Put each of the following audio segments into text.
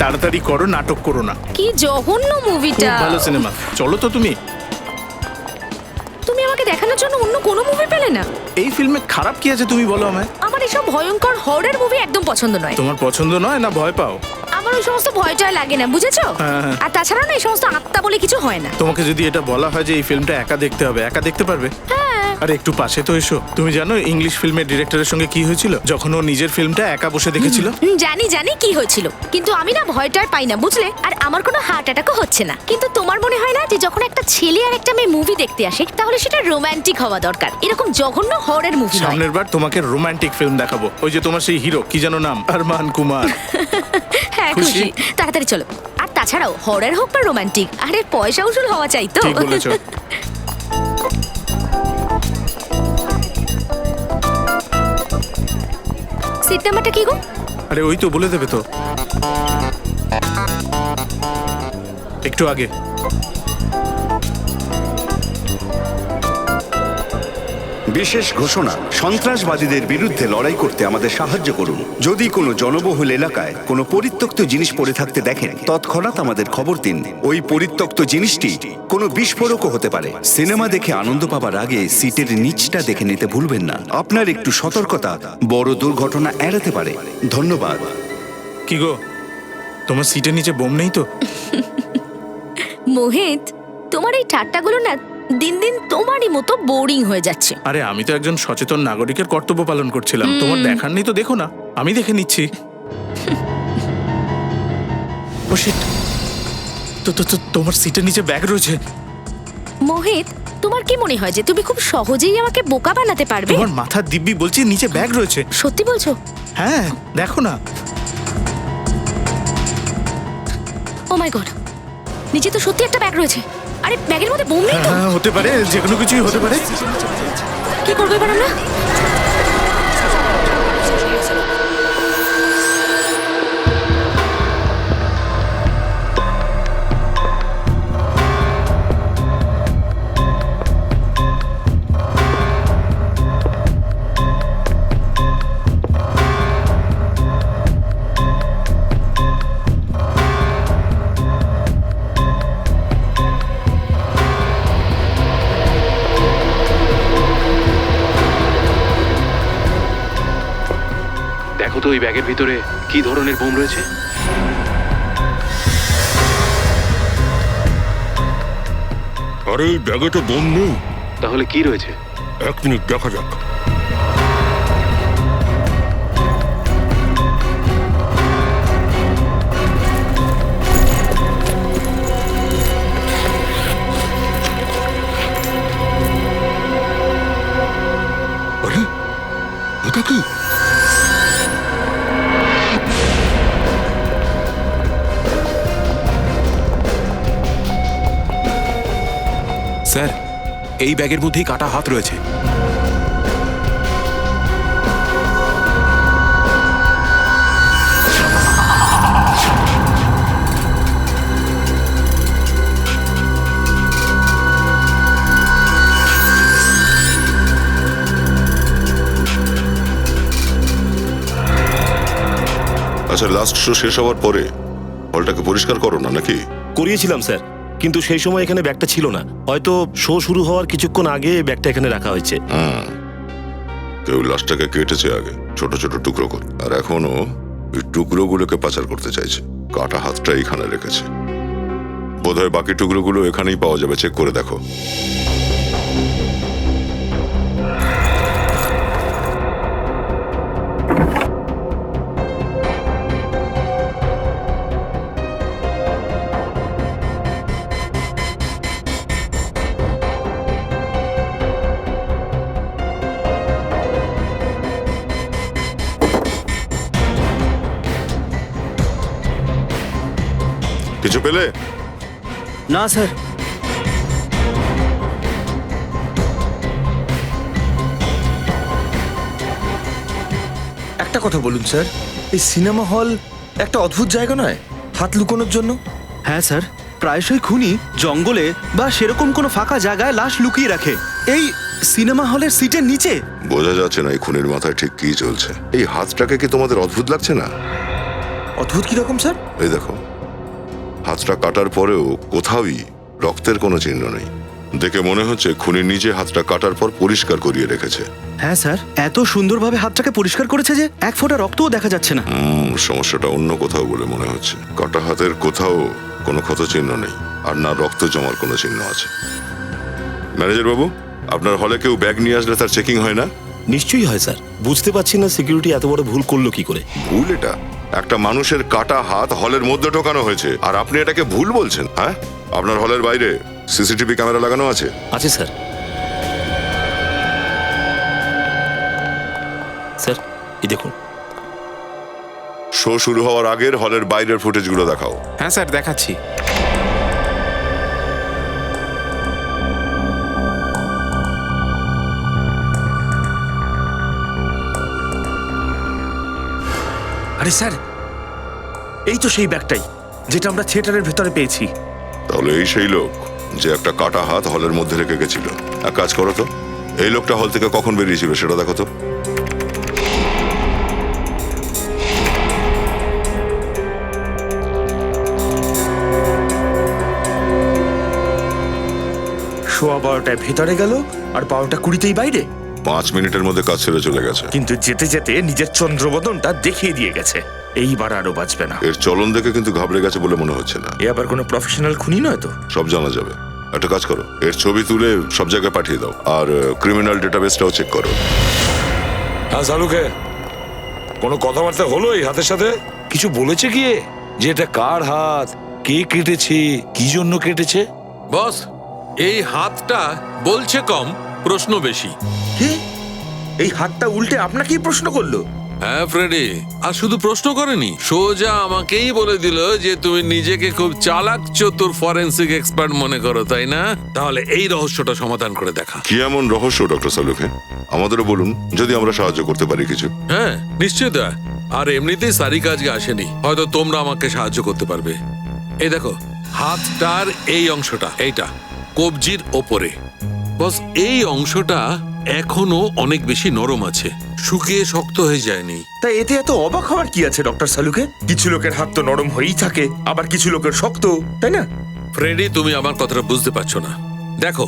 তাড়াতাড়ি করো, নাটক করো না। কি জঘন্য মুভিটা। খুব ভালো সিনেমা, চলো তো তুমি। তুমি আমাকে দেখানোর জন্য অন্য কোনো মুভি পেলে না? এই ফিল্মে খারাপ কি আছে তুমি বলো আমায়? আমার এসব ভয়ঙ্কর হরর মুভি একদম পছন্দ নয়। তোমার পছন্দ নয় না ভয় পাও? আমার ওই সমস্ত ভয়টা লাগে না, বুঝেছো? হ্যাঁ। আর তাছাড়া না এই সমস্ত আত্মা বলে কিছু হয় না। তোমাকে যদি এটা বলা হয় যে এই ফিল্মটা একা দেখতে হবে, একা দেখতে পারবে? আরে একটু পাশে তো এসো। তুমি জানো ইংলিশ ফিল্মের ডিরেক্টরের সঙ্গে কি হয়েছিল যখন ও নিজের ফিল্মটা একা বসে দেখেছিল? জানি জানি কি হয়েছিল, কিন্তু আমি না ভয়টার পাই না, বুঝলে? আর আমার কোনো হার্ট অ্যাটাকও হচ্ছে না। কিন্তু তোমার মনে হয় না যে যখন একটা ছেলে আর একটা মেয়ে মুভি দেখতে আসে তাহলে সেটা রোমান্টিক হওয়া দরকার, এরকম জঘন্য হরর মুভি নয়। সামনের বার তোমাকে রোমান্টিক ফিল্ম দেখাবো। ওই যে তোমার সেই হিরো কি যেন নাম, আরমান কুমার। হ্যাঁ খুশি? খুশি, তাড়াতাড়ি চলো। আর তাছাড়াও হরর হোক বা রোমান্টিক, আরে পয়সা উসুল হওয়া চাই তো। ঠিক বলেছো। সিট নাম্বারটা কি গো? আরে ওই তো বলে দেবে তো, একটু আগে। বিশেষ ঘোষণা, সন্ত্রাসবাদীদের বিরুদ্ধে লড়াই করতে আমাদের সাহায্য করুন। যদি কোনো জনবহুল এলাকায় কোনো পরিত্যক্ত জিনিস পড়ে থাকতে দেখেন, তৎক্ষণাৎ আমাদের খবর দিন। ওই পরিত্যক্ত জিনিসটি কোনো বিস্ফোরকও হতে পারে। সিনেমা দেখে আনন্দ পাবার আগে সিটের নিচটা দেখে নিতে ভুলবেন না। আপনার একটু সতর্কতা বড় দুর্ঘটনা এড়াতে পারে। ধন্যবাদ। কি গো, তোমার সিটের নিচে বোম নেই তো? মোহিত, তোমার এই ঠাট্টাগুলো না দিন দিন তোমারই মতো বোরিং হয়ে যাচ্ছে। আরে আমি তো একজন সচেতন নাগরিকের কর্তব্য পালন করছিলাম। তোমার দেখার নেই তো দেখো না, আমি দেখে নিচ্ছি। ও শিট, তো তোমার সিটের নিচে ব্যাগ রয়েছে। মোহিত, তোমার কি মনে হয় যে তুমি খুব সহজেই আমাকে বোকা বানাতে পারবে? তোমার মাথার দিব্যি বলছি নিচে ব্যাগ রয়েছে। সত্যি বলছো? হ্যাঁ দেখো না। ও মাই গড, নিচে তো সত্যি একটা ব্যাগ রয়েছে। আরে ব্যাগের মধ্যে বোম নেই তো? হ্যাঁ হতে পারে, যে কোনো কিছুই হতে পারে। কি করবো এবার আমরা? দেখো তো ওই ব্যাগের ভিতরে কি ধরনের বোম রয়েছে। আরে এই ব্যাগে তো বোম নেই। তাহলে কি রয়েছে? এক মিনিট দেখা যাক। আরে এটা কি? স্যার, এই ব্যাগের মধ্যেই কাটা হাত রয়েছে। আচ্ছা, লাস্ট শো শেষ হওয়ার পরে হলটাকে পরিষ্কার করো না নাকি? করিয়েছিলাম স্যার, কিন্তু সেই সময় এখানে ব্যাগটা ছিল না। হয়তো শো শুরু হওয়ার কিছুক্ষণ আগে ব্যাগটা এখানে রাখা হয়েছে। কেউ লাশটাকে কেটেছে আগে, ছোট ছোট টুকরো করে, আর এখনো ওই টুকরোগুলোকে পাচার করতে চাইছে। কাটা হাতটা এখানে রেখেছে। বোধহয় বাকি টুকরোগুলো এখানেই পাওয়া যাবে, চেক করে দেখো। কিছু পেলে? না স্যার। একটা কথা বলুন স্যার, এই সিনেমা হল একটা অদ্ভুত জায়গা নয় হাত লুকোনোর জন্য? হ্যাঁ স্যার, প্রায়শই খুনি জঙ্গলে বা সেরকম কোনো ফাঁকা জায়গায় লাশ লুকিয়ে রাখে। এই সিনেমা হলের সিটের নিচে? বোঝা যাচ্ছে না এই খুনির মাথায় ঠিক কি চলছে। এই হাতটাকে কি তোমাদের অদ্ভুত লাগছে না? অদ্ভুত কিরকম স্যার? এই দেখো, হাতটা কাটার পরেও কোথাওই রক্তের কোনো চিহ্ন নেই। দেখে মনে হচ্ছে খুনি নিজে হাতটা কাটার পর পরিষ্কার করিয়ে রেখেছে। হ্যাঁ স্যার, এত সুন্দরভাবে হাতটাকে পরিষ্কার করেছে যে এক ফোঁটা রক্তও দেখা যাচ্ছে না। সমস্যাটা অন্য কোথাও বলে মনে হচ্ছে। কাটা হাতের কোথাও কোনো ক্ষত চিহ্ন নেই, আর না রক্ত জমার কোনো চিহ্ন আছে। ম্যানেজার বাবু, আপনার হলে কেউ ব্যাগ নিয়ে আসলে তার চেকিং হয় না? নিশ্চয়ই হয় স্যার, বুঝতে পারছি না সিকিউরিটি এত বড় ভুল করলো কি করে। ভুল এটা? একটা মানুষের কাটা হাত হলের মধ্যে ঢোকানো হয়েছে, আর আপনি এটাকে ভুল বলছেন? হ্যাঁ, আপনার হলের বাইরে সিসিটিভি ক্যামেরা লাগানো আছে? আছে স্যার। স্যার এই দেখুন। শো শুরু হওয়ার আগের হলের বাইরের ফুটেজগুলো দেখাও। হ্যাঁ স্যার, দেখাচ্ছি। আরে স্যার, এই তো সেই ব্যাগটাই যেটা আমরা থিয়েটারের ভেতরে পেয়েছি। তাহলে এই সেই লোক যে একটা কাটা হাত হলের মধ্যে রেখে গেছিল। এক কাজ করো তো, এই লোকটা হল থেকে কখন বেরিয়েছিল সেটা দেখো তো। সোয়া 12টায় ভেতরে গেল আর 12:20 বাইরে। 5 মিনিটের মধ্যে কাজ ছেড়ে চলে গেছে। কিন্তু যেতে যেতে নিজের চন্দ্রবদনটা দেখিয়ে দিয়ে গেছে। এইবার আরো বাঁচবে না। এর চলন দেখে কিন্তু ঘাবড়ে গেছে বলে মনে হচ্ছে না। এ আবার কোনো প্রফেশনাল খুনি নয় তো? সব জানা যাবে। একটা কাজ করো, এর ছবি তুলে সব জায়গায় পাঠিয়ে দাও, আর ক্রিমিনাল ডেটাবেসটাও চেক করো। হ্যাঁ শালুকে, কোনো কথাবার্তা হলো এই হাতের সাথে? কিছু বলেছে কি যে এটা কার হাত, কে কেটেছে, কি জন্য কেটেছে? বস, এই হাতটা বলছে কম, প্রশ্ন বেশি। কি? এই হাতটা উল্টে আপনাকেই প্রশ্ন করলো? হ্যাঁ ফ্রেডি, আর শুধু প্রশ্ন করেনি, সোজা আমাকেই বলে দিল যে তুমি নিজেকে খুব চালাক চতুর ফরেন্সিক এক্সপার্ট মনে করো, তাই না? তাহলে এই রহস্যটা সমাধান করে দেখা। কি এমন রহস্য ডক্টর সালুকে? আমাদেরও বলুন, যদি আমরা সাহায্য করতে পারি কিছু। হ্যাঁ নিশ্চয় দা। আর এমনিতেই সারিকা আজকে আসেনি, হয়তো তোমরা আমাকে সাহায্য করতে পারবে। এই দেখো, হাতটার এই অংশটা, এইটা কবজির ওপরে। বস, এই অংশটা এখনো অনেক বেশি নরম আছে, শুকিয়ে শক্ত হয়ে যায়নি। তাই এতে এত অবাক হওয়ার কি আছে ডক্টর সালুকে? কিছু লোকের হাত তো নরম হয়েই থাকে, আবার কিছু লোকের শক্ত, তাই না? ফ্রেডি, তুমি আমার কথাটা বুঝতে পারছো না। দেখো,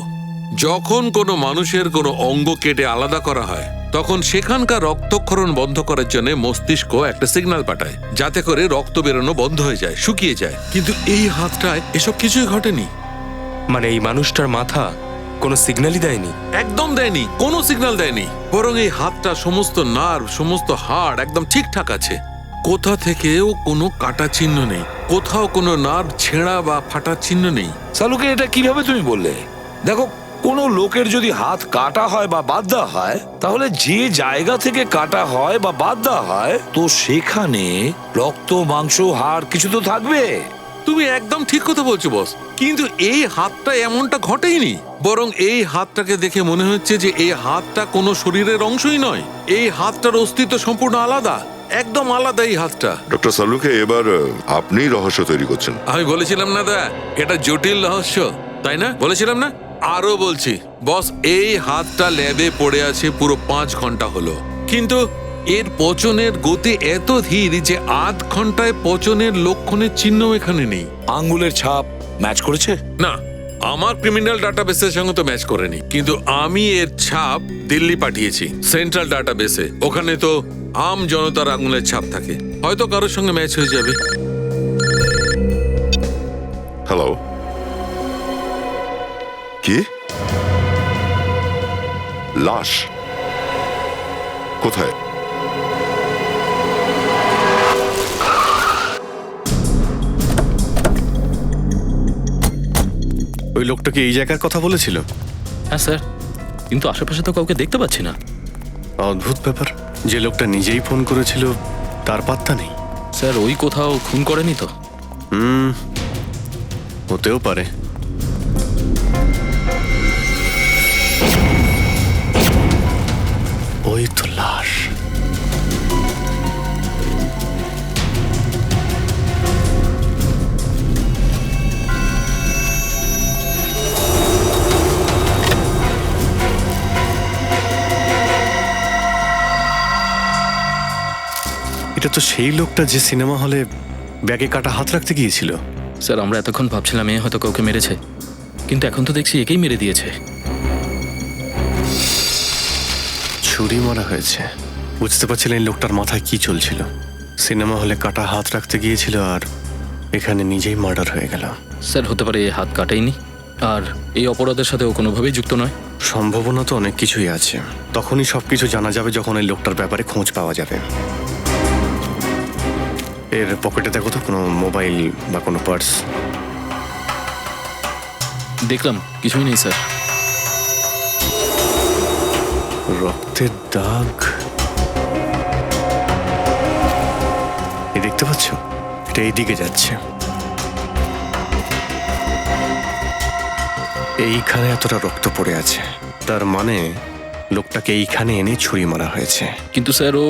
যখন কোনো মানুষের কোনো অঙ্গ কেটে আলাদা করা হয়, তখন সেখানকার রক্তক্ষরণ বন্ধ করার জন্য মস্তিষ্ক একটা সিগন্যাল পাঠায়, যাতে করে রক্ত বেরোনো বন্ধ হয়ে যায়, শুকিয়ে যায়। কিন্তু এই হাতটায় এসব কিছুই ঘটেনি। মানে এই মানুষটার মাথা কোনো সিগন্যালই দেয়নি? একদম দেয়নি, কোনো সিগন্যাল দেয়নি। বরং এই হাতটা সমস্ত নার্ভ, সমস্ত হাড় একদম ঠিকঠাক আছে। কোথা থেকেও কোনো কাটা চিহ্ন নেই, কোথাও কোনো নার্ভ ছেঁড়া বা ফাটার চিহ্ন নেই। শালুকে, এটা কিভাবে তুমি বললে? দেখো, কোনো লোকের যদি হাত কাটা হয় বা বাদ দেওয়া হয়, তাহলে যে জায়গা থেকে কাটা হয় বা বাদ দেওয়া হয়, তো সেখানে রক্ত, মাংস, হাড় কিছু তো থাকবে। তুমি একদম ঠিক কথা বলছো বস, কিন্তু এই হাতটা এমনটা ঘটেইনি। বরং এই হাতটাকে দেখে মনে হচ্ছে যে এই হাতটা কোনো শরীরের অংশই নয়। এই হাতটার অস্তিত্ব সম্পূর্ণ আলাদা, একদম আলাদা এই হাতটা। ডক্টর সালুকে, এবার আপনি রহস্য তৈরি করছেন। আমি বলেছিলাম না দা, এটা জটিল রহস্য, তাই না? বলেছিলাম না? আরো বলছি বস, এই হাতটা ল্যাবে পড়ে আছে পুরো 5 ঘন্টা হলো, কিন্তু এর পচনের গতি এত ধীর যে আধ ঘন্টায় পচনের লক্ষণের চিহ্ন এখানে নেই। আঙ্গুলের ছাপ ম্যাচ করেছে? না, আমার ক্রিমিনাল ডাটাবেসের সঙ্গে তো ম্যাচ করেনি, কিন্তু আমি এর ছাপ দিল্লি পাঠিয়েছি সেন্ট্রাল ডাটাবেসে। ওখানে তো আম জনতার আঙুলের ছাপ থাকে, হয়তো কারোর সঙ্গে ম্যাচ হয়ে যাবে। হ্যালো, কি? লাশ কোথায়? ওই লোকটাকে এই জায়গার কথা বলেছিল? হ্যাঁ স্যার, কিন্তু আশেপাশে তো কাউকে দেখতে পাচ্ছি না। অদ্ভুত ব্যাপার, যে লোকটা নিজেই ফোন করেছিল তার পাত্তা নেই। স্যার, ওই কোথাও খুন করেনি তো? হতেও পারে। ওই তো লাশ। এটা এটা তো সেই লোকটা যে সিনেমা হলে ব্যাগে কাটা হাত রাখতে গিয়েছিল। স্যার আমরা এতক্ষণ ভাবছিলাম এ হয়তো কাউকে মেরেছে, কিন্তু এখন তো দেখছি একেই মেরে দিয়েছে। ছুরি মারা হয়েছে। বুঝতে পারছিলেন লোকটার মাথায় কি চলছিল। সিনেমা হলে কাটা হাত রাখতে গিয়েছিল আর এখানে নিজেই মার্ডার হয়ে গেল। স্যার হতে পারে এ হাত কাটেইনি, আর এই অপরাধের সাথে ও কোনোভাবেই যুক্ত নয়। সম্ভাবনা তো অনেক কিছুই আছে। তখনই সবকিছু জানা যাবে যখন এই লোকটার ব্যাপারে খোঁজ পাওয়া যাবে। এর পকেটে দেখো তো কোনো মোবাইল বা কোনো পার্স। দেখলাম কিছুই নেই স্যার। রক্তের দাগ এই দেখতে পাচ্ছ, এটা এইদিকে যাচ্ছে। এইখানে এতটা রক্ত পড়ে আছে, তার মানে লোকটাকে এইখানে এনে ছুরি মারা হয়েছে। কিন্তু স্যার ও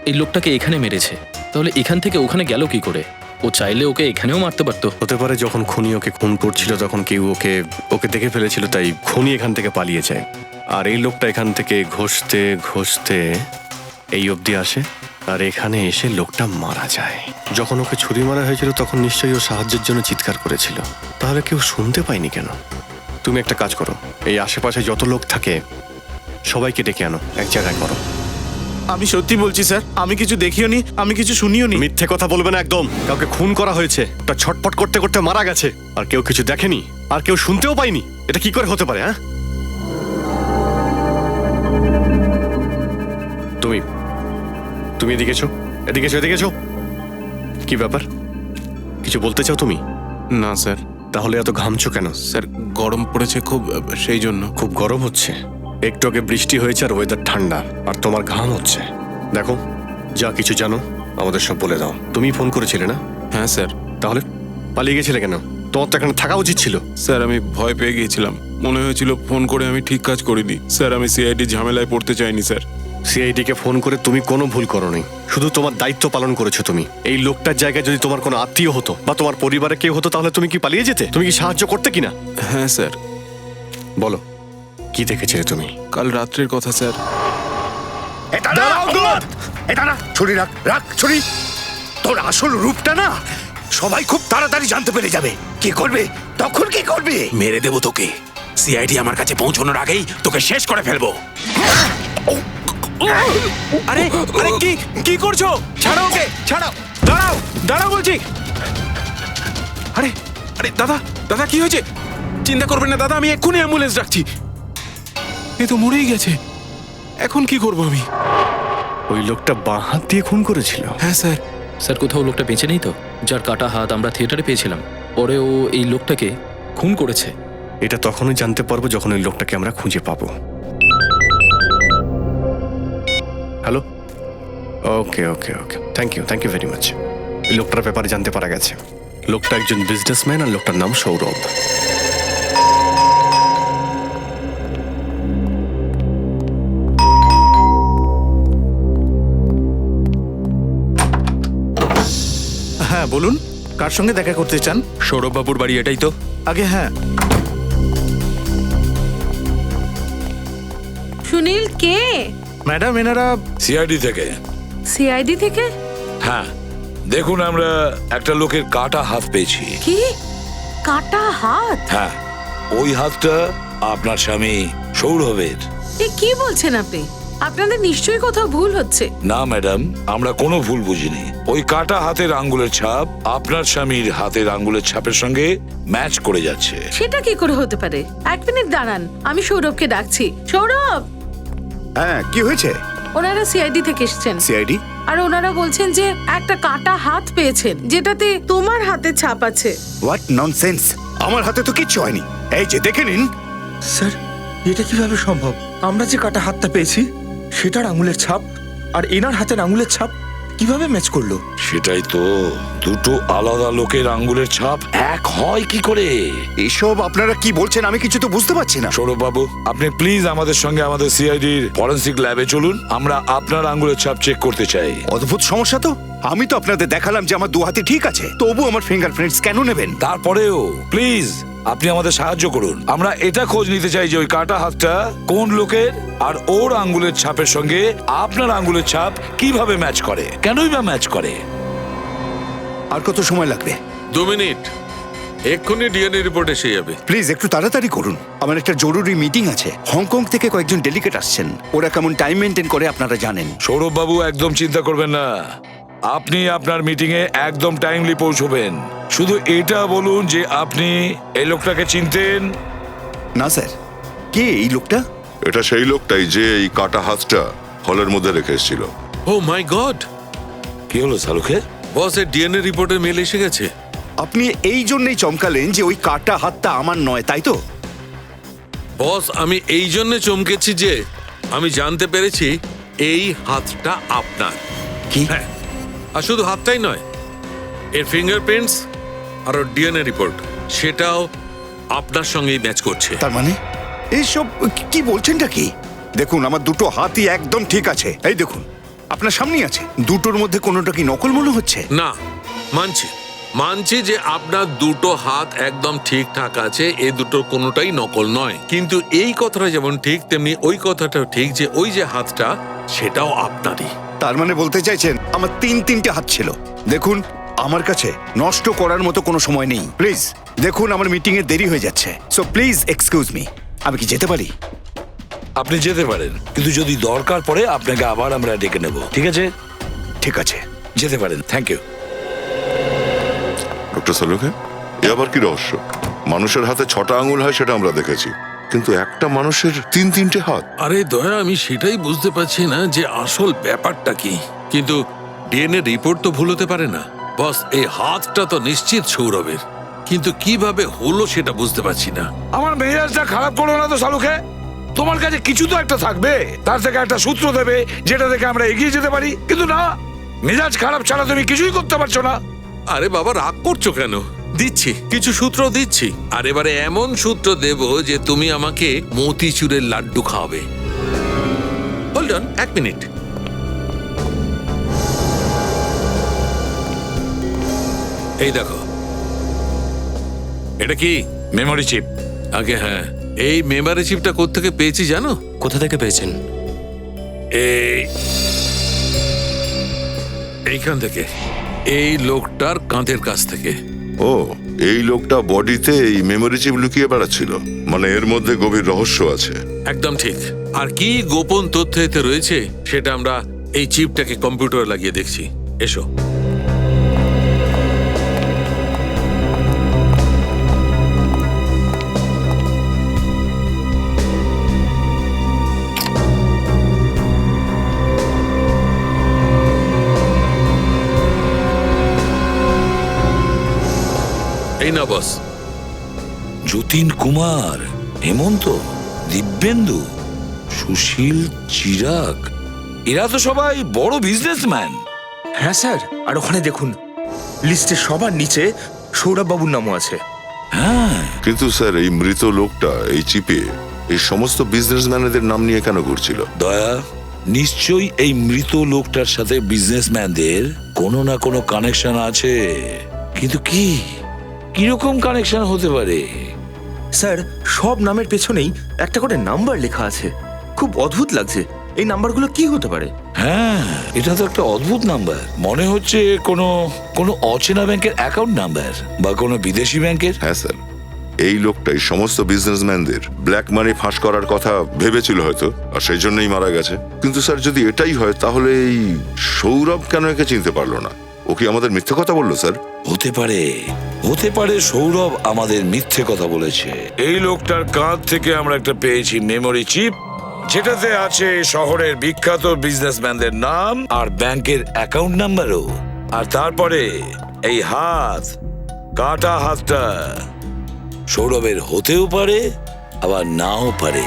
এই লোকটাকে এখানে মেরেছে, তাহলে এখান থেকে ওখানে গেল কি করে? ও চাইলে ওকে এখানেও মারতে পারতো। হতে পারে যখন খুনি ওকে খুন করছিল তখন কেউ ওকে ওকে দেখে ফেলেছিল, তাই খুনি এখান থেকে পালিয়ে যায়। আর এই লোকটা এখান থেকে ঘষতে ঘষতে এই অবধি আসে, আর এখানে এসে লোকটা মারা যায়। যখন ওকে ছুরি মারা হয়েছিল তখন নিশ্চয়ই ও সাহায্যের জন্য চিৎকার করেছিল, তাহলে কেউ শুনতে পায়নি কেন? তুমি একটা কাজ করো, এই আশেপাশে যত লোক থাকে সবাইকে ডেকে আনো, এক জায়গায় করো। আমি সত্যি বলছি স্যার, আমি কিছু দেখিও নি, আমি কিছু শুনিও নি। মিথ্যে কথা বলবে না একদম। কাউকে খুন করা হয়েছে, ওটা ছটপট করতে করতে মারা গেছে, আর কেউ কিছু দেখেনি, আর কেউ শুনতেও পায়নি। এটা কি করে হতে পারে? হ্যাঁ, তুমি তুমি এদিকে এসো, এদিকে এসো, এদিকে এসো। কি ব্যাপার, কিছু বলতে চাও তুমি? না স্যার। তাহলে এত ঘামছো কেন? স্যার গরম পড়েছে খুব, সেই জন্য। খুব গরম হচ্ছে? একটু আগে বৃষ্টি হয়েছে আর ওয়েদার ঠান্ডা, আর তোমার ঘাম হচ্ছে। দেখো, যা কিছু জানো আমাদের সব বলে দাও। তুমি ফোন করেছিলে না? হ্যাঁ স্যার। তাহলে পালিয়ে গেছিলে কেন? তোমার তো এখানে থাকা উচিত ছিল। স্যার আমি ভয় পেয়ে গিয়েছিলাম, মনে হয়েছিল ফোন করে আমি ঠিক কাজ করিনি। স্যার আমি সিআইডি ঝামেলায় পড়তে চাইনি স্যার। সিআইডি কে ফোন করে তুমি কোনো ভুল করোনি, শুধু তোমার দায়িত্ব পালন করেছো তুমি। এই লোকটার জায়গায় যদি তোমার কোনো আত্মীয় হতো বা তোমার পরিবারে কেউ হতো তাহলে তুমি কি পালিয়ে যেতে? তুমি কি সাহায্য করতে কিনা? হ্যাঁ স্যার। বলো, কি দেখেছিলে তুমি? কাল রাত্রের কথা স্যার। এটা না, ছুরি রাখ, রাখ ছুরি। তোর আসল রূপটা না সবাই খুব তাড়াতাড়ি জানতে পেরে যাবে। কি করবে তখন? কি করবে? মেরে দেবো তোকে। সিআইডি আমার কাছে পৌঁছানোর আগেই তোকে শেষ করে ফেলবো। আরে আরে কি কি করছো? ছাড়ো ওকে, ছাড়াও। দাঁড়াও দাঁড়াও বলছি। আরে আরে দাদা, দাদা কি হয়েছে? চিন্তা করবেন না দাদা, আমি এক্ষুনি অ্যাম্বুলেন্স ডাকছি। এ তো মরেই গেছে, এখন কি করব আমি? ওই লোকটা বাঁ হাত দিয়ে খুন করেছিল? হ্যাঁ স্যার। স্যার কোথাও লোকটা বেঁচে নেই তো? যার কাটা হাত আমরা থিয়েটারে পেয়েছিলাম, পরে ও এই লোকটাকে খুন করেছে। এটা তখনই জানতে পারবো যখন ওই লোকটাকে আমরা খুঁজে পাবো। Hello, okay okay okay, thank you very much. এই লোকটার ব্যাপারে জানতে পারা গেছে। লোকটা একজন বিজনেসম্যান আর লোকটার নাম সৌরভ। হ্যাঁ বলুন, কার সঙ্গে দেখা করতে চান? সৌরভ বাবুর বাড়ি এটাই তো? আগে হ্যাঁ। সুনীল কে? ম্যাডাম এনারা সিআইডি থেকে। সিআইডি থেকে? হ্যাঁ, দেখুন আমরা একটা লোকের কাটা হাত পেয়েছি। কি কাটা হাত? হ্যাঁ, ওই হাতটা আপনার স্বামী সৌরভের। এ কি বলছেন আপনি? আপনাদের নিশ্চয়ই কোথাও ভুল হচ্ছে। না ম্যাডাম, আমরা কোনো ভুল বুঝিনি। ওই কাটা হাতের আঙ্গুলের ছাপ আপনার স্বামীর হাতের আঙ্গুলের ছাপের সঙ্গে ম্যাচ করে যাচ্ছে। সেটা কি করে হতে পারে? এক মিনিট দাঁড়ান, আমি সৌরভকে ডাকছি। সৌরভ! হ্যাঁ, কি হয়েছে? ওনারা সিআইডি থেকে এসেছেন। সিআইডি? আর ওনারা বলছেন যে একটা কাটা হাত পেয়েছেন যেটাতে তোমার হাতে ছাপ আছে। What nonsense! আমার হাতে তো কিচ্ছু হয়নি। এই যে দেখে নিন। স্যার, এটা কিভাবে সম্ভব? আমরা যে কাটা হাতটা পেয়েছি সেটার আঙুলের ছাপ আর এনার হাতের আঙুলের ছাপ কিভাবে ম্যাচ করলো? সেটাই তো, দুটো আলাদা লোকের আঙ্গুলের ছাপ এক হয় কি করে? এসব আপনারা কি বলছেন আমি কিছু তো বুঝতে পারছি না। সৌরভ বাবু, আপনি প্লিজ আমাদের সঙ্গে আমাদের সিআইডির ফরেন্সিক ল্যাবে চলুন। আমরা আপনার আঙ্গুলের ছাপ চেক করতে চাই। অদ্ভুত সমস্যা তো। আমি তো আপনাদের দেখালাম যে আমার দু হাতে ঠিক আছে, তবু আমার ফিঙ্গারপ্রিন্টস কেন নেবেন? তারপরেও প্লিজ আপনি আমাদের সাহায্য করুন। আমরা এটা খোঁজ নিতে চাই যে ওই কাটা হাতটা কোন লোকের, আর ওর আঙ্গুলের ছাপের সঙ্গে আপনার আঙ্গুলের ছাপ কিভাবে ম্যাচ করে, কেনই বা ম্যাচ করে। আর কত সময় লাগবে? 2 মিনিট, এক্ষুনি ডিএনএ রিপোর্ট এসে যাবে। প্লিজ একটু তাড়াতাড়ি করুন, আমার একটা জরুরি মিটিং আছে। হংকং থেকে কয়েকজন ডেলিগেট আসছেন, ওরা কেমন টাইম মেনটেন করে আপনারা জানেন। সৌরভ বাবু, একদম চিন্তা করবেন না, আপনি আপনার মিটিং এ একদম টাইমলি পৌঁছবেন। শুধু এটা বলুন যে আপনি এই লোকটাকে চিনতেন। না স্যার, কে এই লোকটা? এটা সেই লোকটাই যে এই কাটা হাতটা হলের মধ্যে রেখে এসেছিল। ও মাই গড, কি হলো সালুকে? বস, এর ডিএনএ রিপোর্টের মেল এসে গেছে। আপনি এই জন্যই চমকালেন যে ওই কাটা হাতটা আমার নয়, তাই তো? বস, আমি এই জন্য চমকেছি যে আমি জানতে পেরেছি এই হাতটা আপনার। কি? হ্যাঁ, আর শুধু হাতটাই নয়, এর ফিঙ্গারপ্রিন্টস আর ওর ডিএনএ রিপোর্ট সেটাও আপনার সঙ্গেই ম্যাচ করছে। তার মানে এইসব কি বলছেনটা কি? দেখুন, আমার দুটো হাতই একদম ঠিক আছে। এই দেখুন, আপনার সামনেই আছে। দুটোর মধ্যে কোনোটা কি নকল মনে হচ্ছে? না, মানছি মানছি যে আপনার দুটো হাত একদম ঠিকঠাক আছে, এই দুটো কোনোটাই নকল নয়। কিন্তু এই কথাটা যেমন ঠিক, তেমনি ওই কথাটাও ঠিক যে ওই যে হাতটা সেটাও আপনারই। তার মানে বলতে চাইছেন আমার তিনটে হাত ছিল? দেখুন, আমার কাছে নষ্ট করার মতো কোনো সময় নেই। প্লিজ দেখুন, আমার মিটিং এ দেরি হয়ে যাচ্ছে, সো প্লিজ এক্সকিউজ মি। আমি কি যেতে পারি? আপনি যেতে পারেন, কিন্তু যদি দরকার পড়ে আপনাকে আবার আমরা ডেকে নেব। ঠিক আছে? ঠিক আছে, যেতে পারেন। Thank you. ডক্টর সালুকে, এ আবার কি রহস্য? মানুষের হাতে 6টা আঙুল হয় সেটা আমরা দেখেছি, কিন্তু একটা মানুষের 3-3টে হাত। আরে দয়া, আমি সেটাই বুঝতে পারছি না যে আসল ব্যাপারটা কি। কিন্তু ডিএনএ রিপোর্ট তো ভুল হতে পারে না। বস, এই হাতটা তো নিশ্চিত সৌরভের, কিন্তু কিভাবে হলো সেটা বুঝতে পারছি না। আমার মেজাজটা খারাপ করো না তো সালুকে। তোমার কাছে কিছু তো একটা থাকবে, তার থেকে একটা সূত্র দেবে যেটা দেখে আমরা এগিয়ে যেতে পারি। কিন্তু না, মেজাজ খারাপ ছাড়া তুমি কিছুই করতে পারছো না। আরে বাবা, রাগ করছো কেন? দিচ্ছি, কিছু সূত্র দিচ্ছি। আর এবারে এমন সূত্র দেব যে তুমি আমাকে মতিচুরের লাড্ডু খাওয়াবে। Hold on, 1 minute. এই দেখো, এটা কি? Memory chip. আগে হ্যাঁ, এই মেমোরি চিপটা কোত্থেকে পেয়েছি জানো? কোথা থেকে পেয়েছেন? এইখান থেকে, এই লোকটার কাঁধের কাছ থেকে। ও, এই লোকটা বডিতে এই মেমোরি চিপ লুকিয়ে বেড়াচ্ছিল, মানে এর মধ্যে গভীর রহস্য আছে। একদম ঠিক। আর কি গোপন তথ্য এতে রয়েছে সেটা আমরা এই চিপটাকে কম্পিউটারে লাগিয়ে দেখছি। এসো। এই না বস, যতীন কুমার, হেমন্ত, দিব্যেন্দু, সুশীল, চিরাগ, এরা তো সবাই বড় বিজনেসম্যান। হ্যাঁ স্যার, আর ওখানে দেখুন, লিস্টে সবার নিচে সৌরভ বাবুর নামও আছে। হ্যাঁ, কিন্তু স্যার, এই মৃত লোকটা এই চিপে এই সমস্ত বিজনেসম্যানদের নাম নিয়ে কেন ঘুরছিল? দয়া, নিশ্চয়ই এই মৃত লোকটার সাথে বিজনেসম্যানদের কোনো না কোনো কানেকশন আছে। কিন্তু কি কিরকম কানেকশন হতে পারে? স্যার, সব নামের পেছনেই একটা করে নাম্বার লেখা আছে। খুব অদ্ভুত লাগছে। এই নাম্বারগুলো কি হতে পারে? হ্যাঁ, এটা তো একটা অদ্ভুত নাম্বার। মনে হচ্ছে কোনো কোনো অচেনা ব্যাংকের অ্যাকাউন্ট নাম্বার বা কোনো বিদেশি ব্যাংকের। হ্যাঁ স্যার, এই লোকটাই সমস্ত বিজনেসম্যানদের ব্ল্যাক মানি ফাঁস করার কথা ভেবেছিল হয়তো, আর সেই জন্যই মারা গেছে। কিন্তু স্যার, যদি এটাই হয় তাহলে এই সৌরভ কেন একে চিনতে পারলো না? ও কি আমাদের মিথ্যে কথা বললো স্যার? হতে পারে, হতে পারে সৌরভ আমাদের মিথ্যে কথা বলেছে। এই লোকটার কাঁধ থেকে আমরা একটা পেয়েছি মেমোরি চিপ, যেটাতে আছে শহরের বিখ্যাত বিজনেসম্যানদের নাম আর ব্যাংকের অ্যাকাউন্ট নাম্বারও। আর তারপরে এই হাত, কাটা হাতটা সৌরভের হতেও পারে, আবার নাও পারে।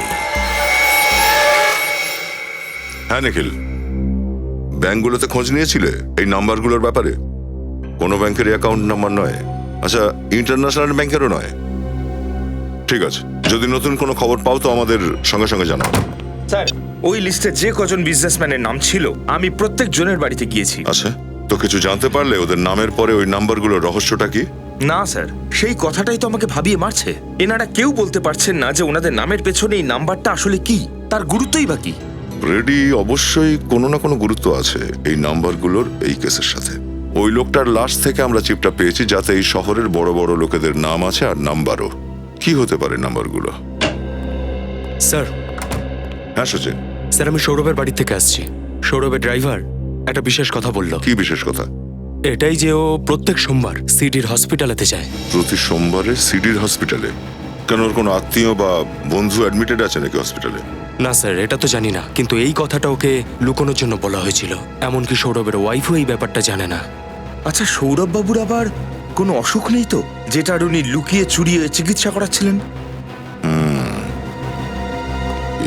হ্যাঁ নিখিল, ব্যাংকগুলোতে খোঁজ নিয়েছিলে এই নাম্বারগুলোর ব্যাপারে? কোনো ব্যাংকের অ্যাকাউন্ট নাম্বার নয়। আচ্ছা, ইন্টারন্যাশনাল ব্যাংকেরও নয়। ঠিক আছে, যদি নতুন কোনো খবর পাও তো আমাদের সঙ্গে সঙ্গে জানাও। স্যার, ওই লিস্টে যে কজন বিজনেসম্যানের নাম ছিল আমি প্রত্যেক জনের বাড়িতে গিয়েছি। আচ্ছা, তো কিছু জানতে পারলে ওদের নামের পরে ওই নাম্বারগুলোর রহস্যটা কি? না স্যার, সেই কথাটাই তো আমাকে ভাবিয়ে মারছে। এনারা কেউ বলতে পারছেন না যে ওনাদের নামের পেছনে এই নাম্বারটা আসলে কি, তার গুরুত্বই বা কি। রেডি, অবশ্যই কোনো না কোনো গুরুত্ব আছে এই নাম্বারগুলোর এই কেসের সাথে। ওই লোকটার লাশ থেকে আমরা চিপটা পেয়েছি যাতে এই শহরের বড় বড় লোকেদের নাম আছে আর নাম্বারও। কি হতে পারে নাম্বারগুলো? স্যার, হ্যাঁ সচিন। স্যার আমি সৌরভের বাড়ি থেকে আসছি। সৌরভের ড্রাইভার একটা বিশেষ কথা বলল। কি বিশেষ কথা? এটাই যে ও প্রত্যেক সোমবার সিডির হসপিটালেতে যায়। প্রতি সোমবারে সিডির হসপিটালে? কেন, ওর কোনো আত্মীয় বা বন্ধু অ্যাডমিটেড আছে নাকি হসপিটালে? না স্যার, এটা তো জানি না, কিন্তু এই কথাটা ওকে লুকোনোর জন্য বলা হয়েছিল। এমনকি সৌরভের ওয়াইফও এই ব্যাপারটা জানে না। আচ্ছা, সৌরভ বাবুর আবার কোনো অসুখ নেই তো, যেটার উনি লুকিয়ে চুরিয়ে চিকিৎসা করাচ্ছিলেন?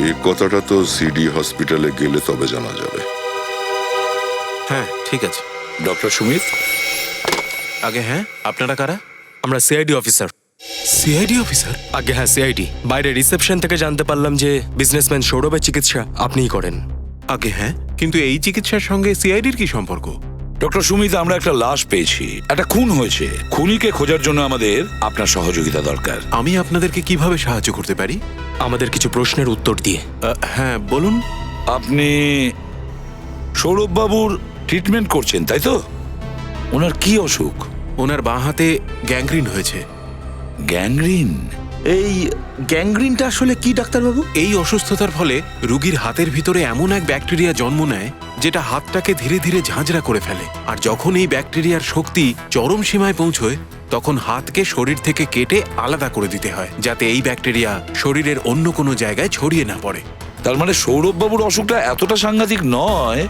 এই কথাটা তো সিডি হসপিটালে গেলে তবে জানা যাবে। হ্যাঁ ঠিক আছে। ডক্টর সুমিত, আগে হ্যাঁ, আপনারা কারা? আমরা সিআইডি অফিসার। CID officer? আগে হ্যাঁ, সিআইডি। বাইরে রিসেপশন থেকে জানতে পারলাম যে বিজনেসম্যান সৌরভের চিকিৎসা আপনিই করেন। আগে হ্যাঁ, কিন্তু এই চিকিৎসার সঙ্গে সিআইডির কি সম্পর্ক? ডক্টর সুমিত, আমরা একটা লাশ পেয়েছি, একটা খুন হয়েছে। খুনিকে খোঁজার জন্য আমাদের আপনার সহযোগিতা দরকার। আমি আপনাদেরকে কিভাবে সাহায্য করতে পারি? আমাদের কিছু প্রশ্নের উত্তর দিয়ে। হ্যাঁ বলুন। আপনি সৌরভ বাবুর ট্রিটমেন্ট করছেন তাই তো? ওনার কি অসুখ? ওনার বাঁ হাতে গ্যাংগ্রিন হয়েছে। গ্যাংগ্রিন? এই গ্যাংগ্রিনটা আসলে কি ডাক্তারবাবু? এই অসুস্থতার ফলে রোগীর হাতের ভিতরে এমন এক ব্যাকটেরিয়া জন্ম নেয় যেটা হাতটাকে ধীরে ধীরে ঝাঁঝরা করে ফেলে। আর যখন এই ব্যাকটেরিয়ার শক্তি চরম সীমায় পৌঁছয় তখন হাতকে শরীর থেকে কেটে আলাদা করে দিতে হয়, যাতে এই ব্যাকটেরিয়া শরীরের অন্য কোনো জায়গায় ছড়িয়ে না পড়ে। তার মানে সৌরভ বাবুর অসুখটা এতটা সাংঘাতিক নয়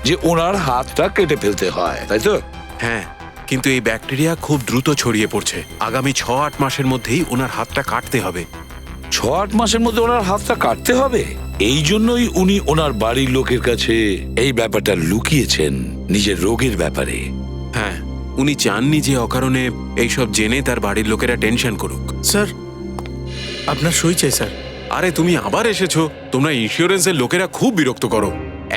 যে ওনার হাতটা কেটে ফেলতে হয়, তাই তো? হ্যাঁ, কিন্তু এই ব্যাকটেরিয়া খুব দ্রুত ছড়িয়ে পড়ছে। আগামী 6-8 মাসের মধ্যেই ওনার হাতটা কাটতে হবে। 6-8 মাসের মধ্যে ওনার হাতটা কাটতে হবে? এই জন্যই উনি ওনার বাড়ির লোকের কাছে এই ব্যাপারটা লুকিয়েছেন, নিজের রোগের ব্যাপারে। হ্যাঁ, উনি চাননি যে অকারণে এইসব জেনে তার বাড়ির লোকেরা টেনশন করুক। স্যার, আপনার সই চাই স্যার। আরে তুমি আবার এসেছো? তোমরা ইন্স্যুরেন্সের লোকেরা খুব বিরক্ত করো।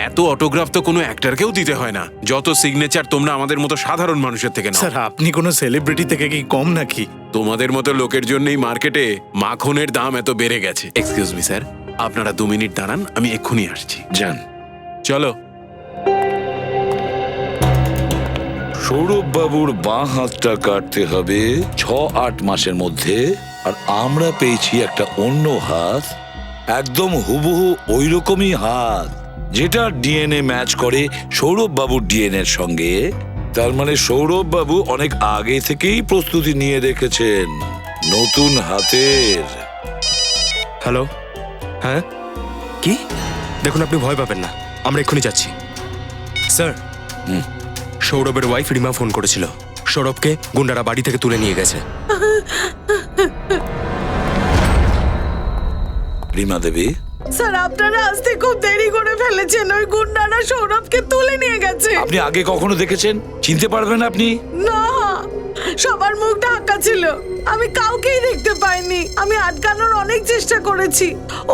এত অটোগ্রাফ তো কোনো অ্যাক্টরকেও দিতে হয় না। যত সিগনেচার তোমরা আমাদের মতো সাধারণ মানুষের থেকে নাও। স্যার, আপনি কোনো সেলিব্রিটি থেকে কি কম নাকি? তোমাদের মতো লোকের জন্যই মার্কেটে মাখনের দাম এত বেড়ে গেছে। এক্সকিউজ মি স্যার, আপনারা 2 মিনিট দাঁড়ান, আমি এক্ষুনি আসছি। যান। চলো। সৌরভ বাবুর বাঁ হাতটা কাটতে হবে 6-8 মাসের মধ্যে। আর আমরা পেয়েছি একটা অন্য হাত, একদম হুবহু ওই রকমই হাত, যেটা ডিএনএ ম্যাচ করে সৌরভ বাবুর ডিএনএ এর সঙ্গে। তার মানে সৌরভ বাবু অনেক আগে থেকেই প্রস্তুতি নিয়ে রেখেছেন নতুন হাতের। হ্যালো, হ্যাঁ কি? দেখুন, আপনি ভয় পাবেন না, আমরা এক্ষুনি যাচ্ছি। স্যার, সৌরভের ওয়াইফ রিমা ফোন করেছিল। সৌরভকে গুন্ডারা বাড়ি থেকে তুলে নিয়ে গেছে। রিমা দেবী, স্যার আপনারা আসতে খুব দেরি করে ফেলেছেন। ওই গুন্ডারা সৌরভকে তুলে নিয়ে গেছে। আপনি আগে কখনো দেখেছেন? চিনতে পারবেন আপনি? না, সবার মুখ ঢাকা ছিল, আমি কাউকেই দেখতে পাইনি। আমি আটকানোর অনেক চেষ্টা করেছি,